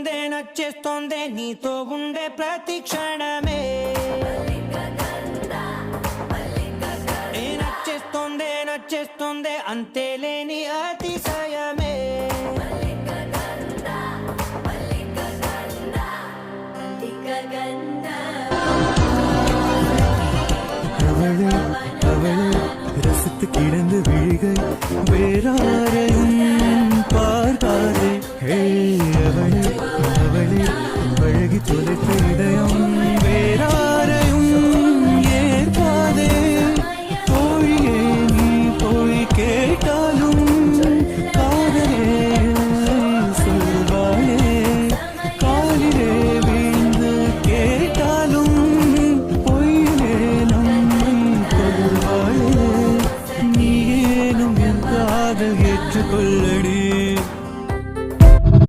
నచ్చేస్తోందే నీతో ఉండే ప్రతి క్షణమే నచ్చేస్తోందే అంతేలేని అతిశయమే ரசித்து கிடந்து விழிகை வேறாரையும் பார்க்காதே